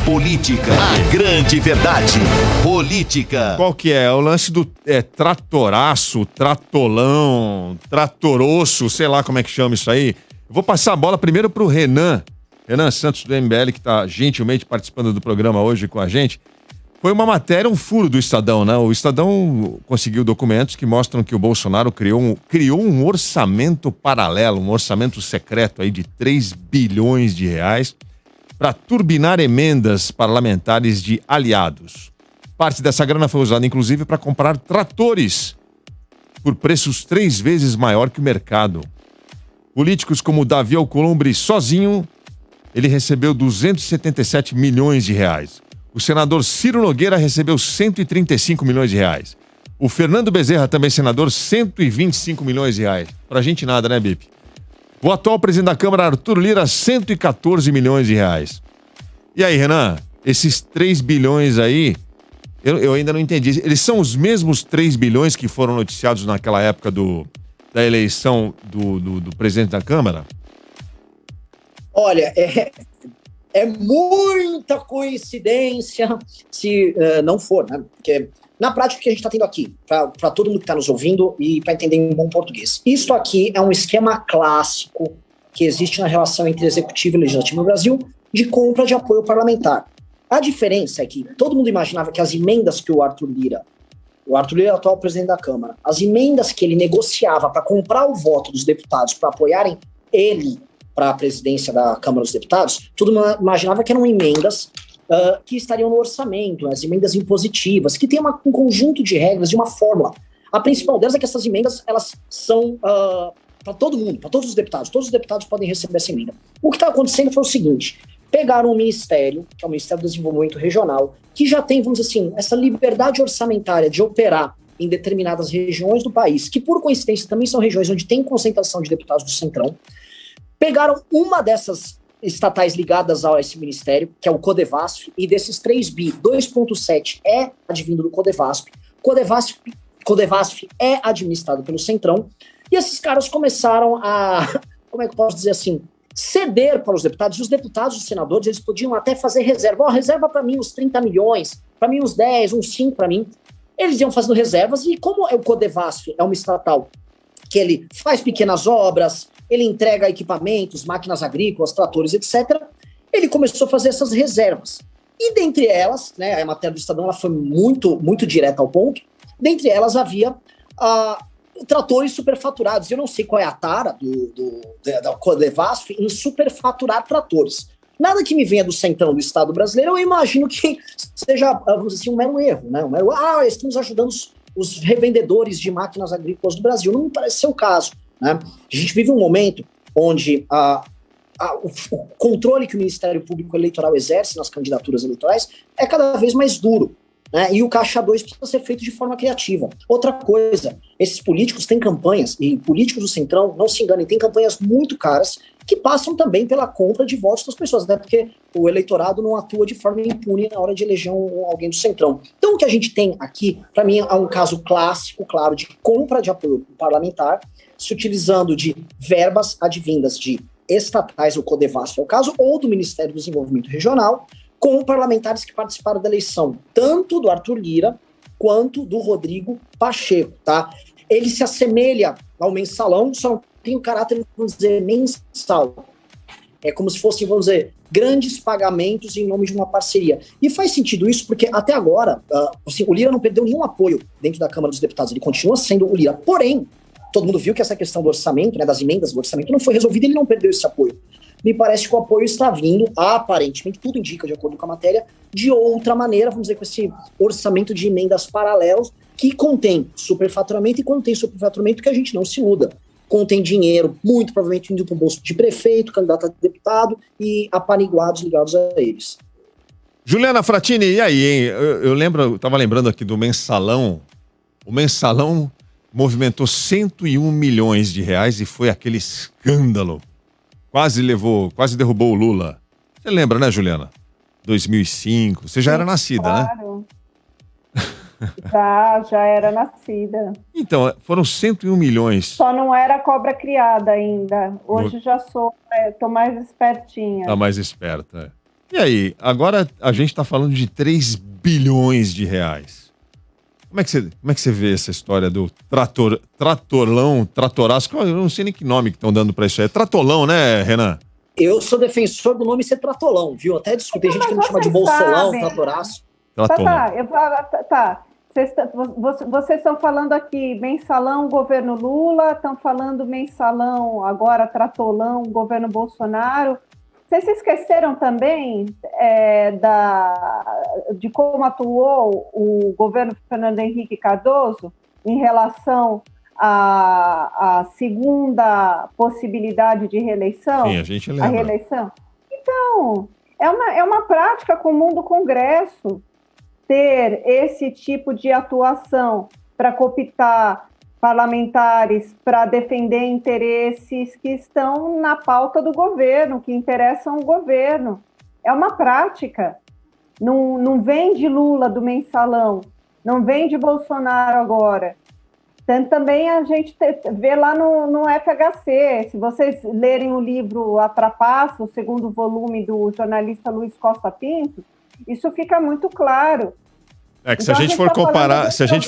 política. A grande verdade. Política. Qual que é? O lance do tratoraço, tratolão, tratorosso, sei lá como é que chama isso aí. Eu vou passar a bola primeiro pro Renan Santos do MBL, que está gentilmente participando do programa hoje com a gente. Foi uma matéria, um furo do Estadão, né? O Estadão conseguiu documentos que mostram que o Bolsonaro criou um orçamento paralelo, um orçamento secreto aí de 3 bilhões de reais para turbinar emendas parlamentares de aliados. Parte dessa grana foi usada, inclusive, para comprar tratores por preços 3 vezes maior que o mercado. Políticos como Davi Alcolumbre, sozinho, ele recebeu 277 milhões de reais. O senador Ciro Nogueira recebeu 135 milhões de reais. O Fernando Bezerra, também senador, 125 milhões de reais. Pra gente nada, né, Bip? O atual presidente da Câmara, Arthur Lira, 114 milhões de reais. E aí, Renan, esses 3 bilhões aí, eu ainda não entendi. Eles são os mesmos 3 bilhões que foram noticiados naquela época da eleição do presidente da Câmara? Olha, é muita coincidência se não for, né? Porque na prática o que a gente está tendo aqui, para todo mundo que está nos ouvindo e para entender em bom português, isto aqui é um esquema clássico que existe na relação entre executivo e legislativo no Brasil de compra de apoio parlamentar. A diferença é que todo mundo imaginava que as emendas que o Arthur Lira é o atual presidente da Câmara, as emendas que ele negociava para comprar o voto dos deputados para apoiarem ele para a presidência da Câmara dos Deputados, todo mundo imaginava que eram emendas que estariam no orçamento, as emendas impositivas, que tem um conjunto de regras e uma fórmula. A principal delas é que essas emendas, elas são para todo mundo, para todos os deputados podem receber essa emenda. O que está acontecendo foi o seguinte: pegaram o Ministério, que é o Ministério do Desenvolvimento Regional, que já tem, vamos dizer assim, essa liberdade orçamentária de operar em determinadas regiões do país, que por coincidência também são regiões onde tem concentração de deputados do Centrão. Pegaram uma dessas estatais ligadas a esse ministério, que é o Codevasf, e desses 3 bi, 2,7 é advindo do Codevasf. Codevasf é administrado pelo Centrão, e esses caras começaram a, como é que eu posso dizer assim, ceder para os deputados, e os deputados, os senadores, eles podiam até fazer reserva. Reserva para mim uns 30 milhões, para mim uns 10, uns 5 para mim. Eles iam fazendo reservas, e como o Codevasf é uma estatal que ele faz pequenas obras, ele entrega equipamentos, máquinas agrícolas, tratores, etc., ele começou a fazer essas reservas. E dentre elas, né, a matéria do Estadão ela foi muito, muito direta ao ponto, dentre elas havia tratores superfaturados. Eu não sei qual é a tara da Codevasf em superfaturar tratores. Nada que me venha do centrão do Estado brasileiro, eu imagino que seja, vamos dizer assim, um mero erro, né? Estamos ajudando os revendedores de máquinas agrícolas do Brasil. Não me parece ser o caso, né? A gente vive um momento onde o controle que o Ministério Público Eleitoral exerce nas candidaturas eleitorais é cada vez mais duro, né? E o Caixa 2 precisa ser feito de forma criativa. Outra coisa, esses políticos têm campanhas, e políticos do Centrão, não se enganem, têm campanhas muito caras que passam também pela compra de votos das pessoas, até porque o eleitorado não atua de forma impune na hora de eleger alguém do Centrão. Então o que a gente tem aqui, para mim, é um caso clássico, claro, de compra de apoio parlamentar, se utilizando de verbas advindas de estatais, o Codevasf é o caso, ou do Ministério do Desenvolvimento Regional, com parlamentares que participaram da eleição, tanto do Arthur Lira quanto do Rodrigo Pacheco, tá? Ele se assemelha ao mensalão, só tem o caráter, vamos dizer, mensal. É como se fossem, vamos dizer, grandes pagamentos em nome de uma parceria. E faz sentido isso porque, até agora, assim, o Lira não perdeu nenhum apoio dentro da Câmara dos Deputados, ele continua sendo o Lira. Porém, todo mundo viu que essa questão do orçamento, né, das emendas do orçamento, não foi resolvida, ele não perdeu esse apoio. Me parece que o apoio está vindo, aparentemente, tudo indica, de acordo com a matéria, de outra maneira, vamos dizer, com esse orçamento de emendas paralelos, que contém superfaturamento, e quando tem superfaturamento, que a gente não se iluda. Contém dinheiro, muito provavelmente indo para o bolso de prefeito, candidato a deputado e apaniguados ligados a eles. Juliana Frattini, e aí, hein? Eu estava lembrando aqui do mensalão. O mensalão movimentou 101 milhões de reais e foi aquele escândalo. Quase derrubou o Lula. Você lembra, né, Juliana? 2005. Você já era nascida, claro. Né? Já era nascida. Então, foram 101 milhões. Só não era cobra criada ainda. Hoje já sou, tô mais espertinha. Tá mais esperta, é. E aí, agora a gente está falando de 3 bilhões de reais. Como é que você vê essa história do tratorlão, tratoraço? Eu não sei nem que nome que estão dando para isso aí. É tratolão, né, Renan? Eu sou defensor do nome ser tratolão, viu? Até discutir gente que não chama de bolsolão, tratoraço. Tá. Vocês estão falando aqui mensalão, governo Lula, estão falando mensalão, agora tratolão, governo Bolsonaro. Vocês se esqueceram também de como atuou o governo Fernando Henrique Cardoso em relação à segunda possibilidade de reeleição? Sim, a gente lembra. A reeleição? Então, é uma prática comum do Congresso ter esse tipo de atuação para cooptar parlamentares, para defender interesses que estão na pauta do governo, que interessam o governo. É uma prática. Não vem de Lula do mensalão, não vem de Bolsonaro agora. Também a gente vê lá no FHC, se vocês lerem o livro A Trapaça, o segundo volume do jornalista Luiz Costa Pinto, isso fica muito claro. É que se a gente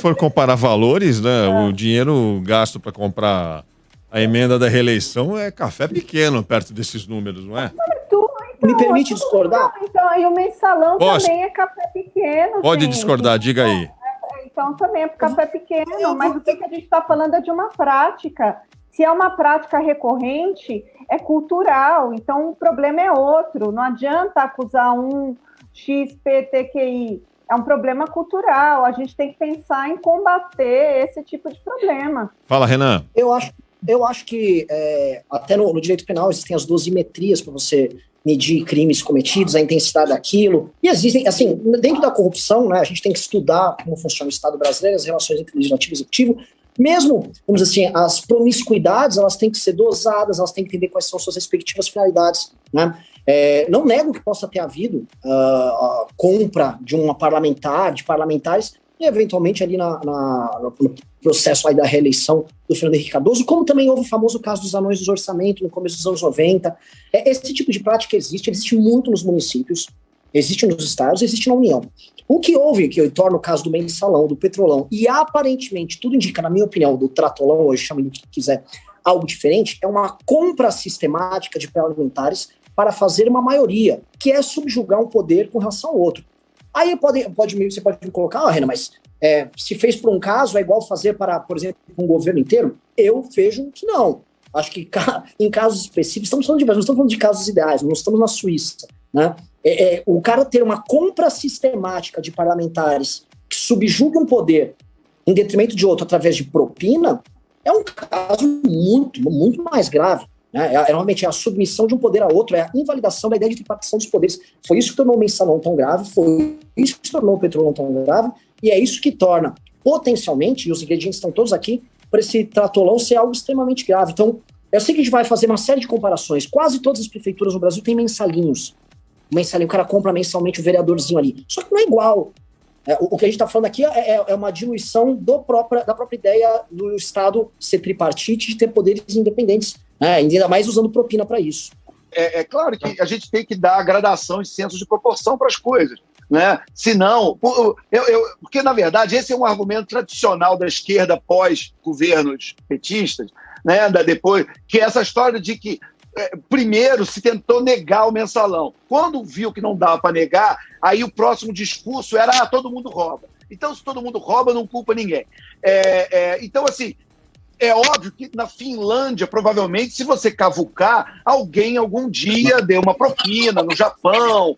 for comparar valores, né, o dinheiro gasto para comprar a emenda da reeleição é café pequeno perto desses números, não é? Então, me permite discordar? Então, e o mensalão também é café pequeno. Pode discordar, diga aí. Então, também é café pequeno, mas o que a gente está falando é de uma prática. Se é uma prática recorrente, é cultural, então o problema é outro. Não adianta acusar um XPTQI. É um problema cultural, a gente tem que pensar em combater esse tipo de problema. Fala, Renan. Eu acho que até no direito penal existem as dosimetrias para você medir crimes cometidos, a intensidade daquilo. E existem, assim, dentro da corrupção, né, a gente tem que estudar como funciona o Estado brasileiro, as relações entre legislativo e executivo. Mesmo, vamos dizer assim, as promiscuidades, elas têm que ser dosadas, elas têm que entender quais são suas respectivas finalidades, né? Não nego que possa ter havido a compra de uma parlamentar, de parlamentares, e eventualmente ali no processo aí da reeleição do Fernando Henrique Cardoso, como também houve o famoso caso dos anões do orçamento no começo dos anos 90. Esse tipo de prática existe muito nos municípios, existe nos estados, existe na União. O que houve, que eu torno o caso do mensalão, do petrolão, e aparentemente tudo indica, na minha opinião, do tratolão, hoje chame do que quiser, algo diferente, é uma compra sistemática de parlamentares para fazer uma maioria, que é subjugar um poder com relação ao outro. Aí você pode me colocar, Renan, mas se fez por um caso, é igual fazer para, por exemplo, um governo inteiro? Eu vejo que não. Acho que em casos específicos, estamos falando de Brasil, não estamos falando de casos ideais, não estamos na Suíça, né? O cara ter uma compra sistemática de parlamentares que subjuga um poder em detrimento de outro através de propina é um caso muito, muito mais grave. Realmente é a submissão de um poder a outro, é a invalidação da ideia de tripartição dos poderes. Foi isso que tornou o mensalão tão grave, foi isso que tornou o petrolão tão grave, e é isso que torna, potencialmente, e os ingredientes estão todos aqui, para esse tratolão ser algo extremamente grave. Então, eu sei que a gente vai fazer uma série de comparações. Quase todas as prefeituras no Brasil têm mensalinhos. O cara compra mensalmente o vereadorzinho ali. Só que não é igual. O que a gente está falando aqui é uma diluição da própria ideia do Estado ser tripartite, de ter poderes independentes, ainda mais usando propina para isso. É claro que a gente tem que dar gradação e senso de proporção para as coisas, né? Senão, porque na verdade esse é um argumento tradicional da esquerda pós-governos petistas, né? Depois, que é essa história de que primeiro se tentou negar o mensalão. Quando viu que não dava para negar, aí o próximo discurso era todo mundo rouba. Então, se todo mundo rouba, não culpa ninguém. Então, assim, é óbvio que na Finlândia, provavelmente, se você cavucar, alguém algum dia deu uma propina, no Japão,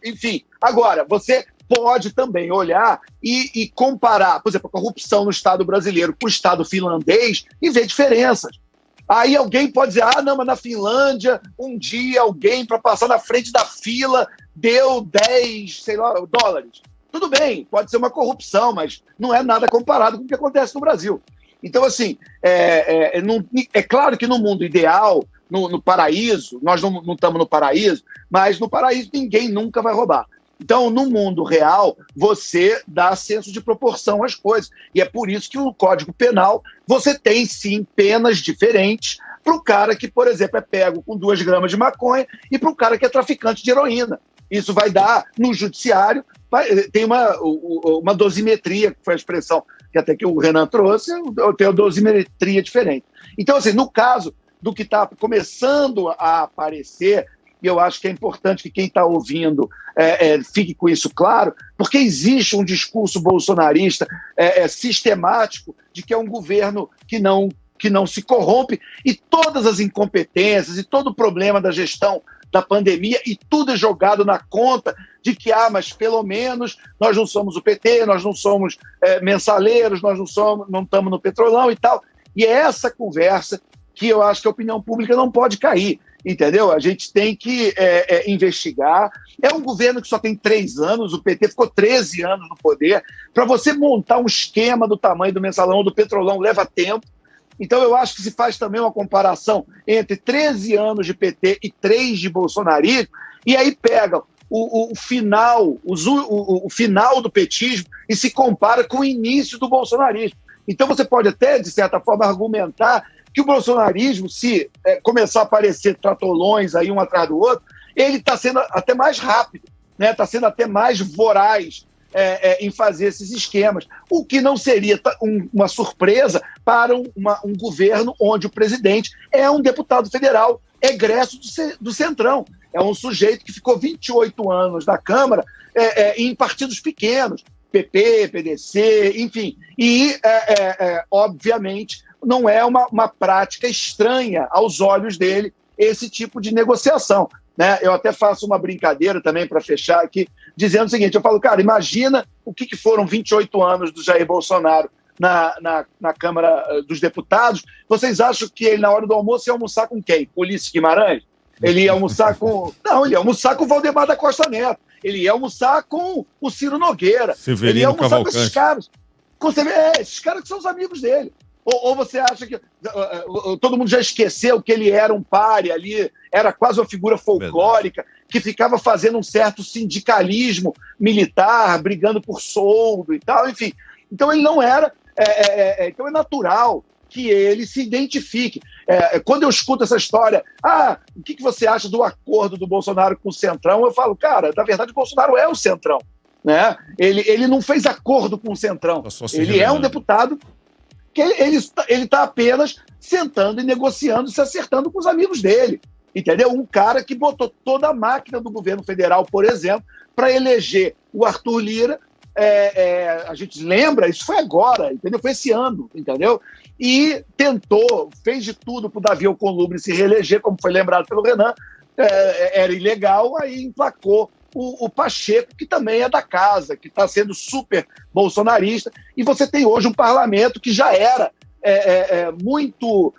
enfim. Agora, você pode também olhar e comparar, por exemplo, a corrupção no Estado brasileiro com o Estado finlandês e ver diferenças. Aí alguém pode dizer, não, mas na Finlândia, um dia alguém, para passar na frente da fila, deu 10, sei lá, dólares. Tudo bem, pode ser uma corrupção, mas não é nada comparado com o que acontece no Brasil. Então, assim, é claro que no mundo ideal, no paraíso, nós não estamos no paraíso, mas no paraíso ninguém nunca vai roubar. Então, no mundo real, você dá senso de proporção às coisas. E é por isso que no Código Penal você tem, sim, penas diferentes para o cara que, por exemplo, é pego com 2 gramas de maconha e para o cara que é traficante de heroína. Isso vai dar, no judiciário, tem uma dosimetria, que foi a expressão que até que o Renan trouxe, tem uma dosimetria diferente. Então, assim, no caso do que está começando a aparecer, e eu acho que é importante que quem está ouvindo fique com isso claro, porque existe um discurso bolsonarista sistemático de que é um governo que não se corrompe, e todas as incompetências e todo o problema da gestão da pandemia, e tudo é jogado na conta de que, mas pelo menos nós não somos o PT, nós não somos mensaleiros, nós não estamos no petrolão e tal. E é essa conversa que eu acho que a opinião pública não pode cair, entendeu? A gente tem que investigar. É um governo que só tem 3 anos, o PT ficou 13 anos no poder. Para você montar um esquema do tamanho do mensalão ou do petrolão leva tempo. Então, eu acho que se faz também uma comparação entre 13 anos de PT e 3 de bolsonarismo, e aí pega o final do petismo e se compara com o início do bolsonarismo. Então, você pode até, de certa forma, argumentar que o bolsonarismo, se começar a aparecer tratolões aí um atrás do outro, ele está sendo até mais rápido, né? Está sendo até mais voraz em fazer esses esquemas, o que não seria uma surpresa para um governo onde o presidente é um deputado federal egresso do Centrão. É um sujeito que ficou 28 anos na Câmara em partidos pequenos, PP, PDC, enfim. E, obviamente, não é uma prática estranha aos olhos dele esse tipo de negociação, né? Eu até faço uma brincadeira também para fechar aqui, dizendo o seguinte, eu falo, cara, imagina o que foram 28 anos do Jair Bolsonaro na Câmara dos Deputados. Vocês acham que ele, na hora do almoço, ia almoçar com quem? Ulisses Guimarães? Ele ia almoçar com... Não, ele ia almoçar com o Valdemar da Costa Neto. Ele ia almoçar com o Ciro Nogueira. Severino ele ia almoçar Cavalcante. com esses caras. Esses caras que são os amigos dele. Ou você acha que todo mundo já esqueceu que ele era um pária ali, era quase uma figura folclórica, que ficava fazendo um certo sindicalismo militar, brigando por soldo e tal, enfim. Então ele não era... então é natural que ele se identifique. Quando eu escuto essa história, o que você acha do acordo do Bolsonaro com o Centrão? Eu falo, cara, na verdade o Bolsonaro é o Centrão, né? Ele não fez acordo com o Centrão. Ele é um deputado que ele está apenas sentando e negociando, se acertando com os amigos dele, entendeu? Um cara que botou toda a máquina do governo federal, por exemplo, para eleger o Arthur Lira. A gente lembra, isso foi agora, entendeu? Foi esse ano, entendeu? E fez de tudo para o Davi Alcolumbre se reeleger, como foi lembrado pelo Renan. Era ilegal, aí emplacou o Pacheco, que também é da casa, que está sendo super bolsonarista, e você tem hoje um parlamento que já era muito,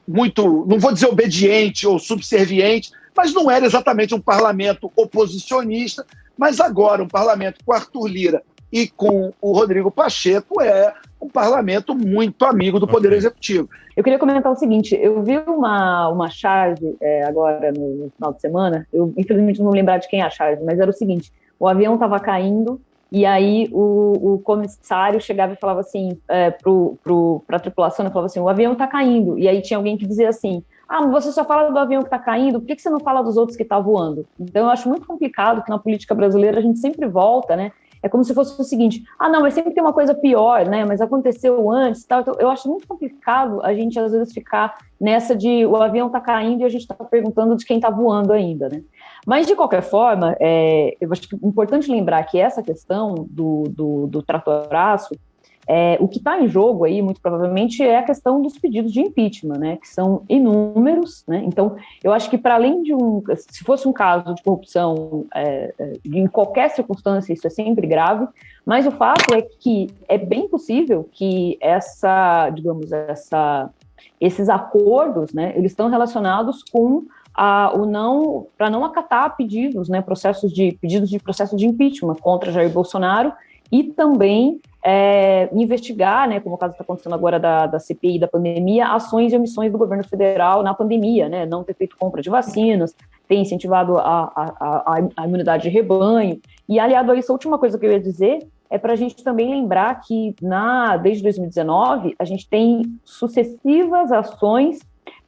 não vou dizer obediente ou subserviente, mas não era exatamente um parlamento oposicionista, mas agora um parlamento com Arthur Lira e com o Rodrigo Pacheco é um parlamento muito amigo do Poder Executivo. Eu queria comentar o seguinte, eu vi uma charge agora no final de semana, eu infelizmente não vou lembrar de quem é a charge, mas era o seguinte, o avião estava caindo e aí o comissário chegava e falava assim para a tripulação, ele falava assim, o avião está caindo, e aí tinha alguém que dizia assim, mas você só fala do avião que está caindo, por que você não fala dos outros que estão voando? Então eu acho muito complicado que na política brasileira a gente sempre volta, né? É como se fosse o seguinte, não, mas sempre tem uma coisa pior, né? Mas aconteceu antes e tal. Então, eu acho muito complicado a gente, às vezes, ficar nessa de o avião está caindo e a gente está perguntando de quem está voando ainda, né? Mas, de qualquer forma, eu acho que é importante lembrar que essa questão do tratoraço, o que está em jogo aí, muito provavelmente, é a questão dos pedidos de impeachment, né, que são inúmeros, né, então eu acho que para além se fosse um caso de corrupção em qualquer circunstância, isso é sempre grave, mas o fato é que é bem possível que esses acordos, né, eles estão relacionados com para não acatar pedidos, né, pedidos de processo de impeachment contra Jair Bolsonaro e também investigar, né, como o caso está acontecendo agora da CPI da pandemia, ações e omissões do governo federal na pandemia, né, não ter feito compra de vacinas, tem incentivado a imunidade de rebanho. E, aliado a isso, a última coisa que eu ia dizer é para a gente também lembrar que, desde 2019, a gente tem sucessivas ações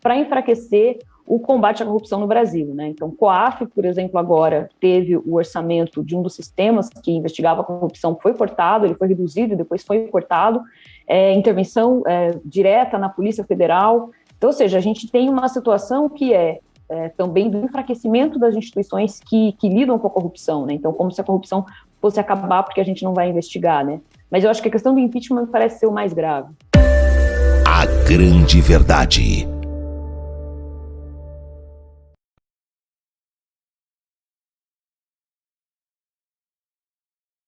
para enfraquecer o combate à corrupção no Brasil, né? Então, COAF, por exemplo, agora teve o orçamento de um dos sistemas que investigava a corrupção, foi cortado, ele foi reduzido e depois foi cortado, intervenção direta na Polícia Federal. Então, ou seja, a gente tem uma situação que também do enfraquecimento das instituições que lidam com a corrupção, né? Então, como se a corrupção fosse acabar porque a gente não vai investigar, né? Mas eu acho que a questão do impeachment me parece ser o mais grave. A grande verdade.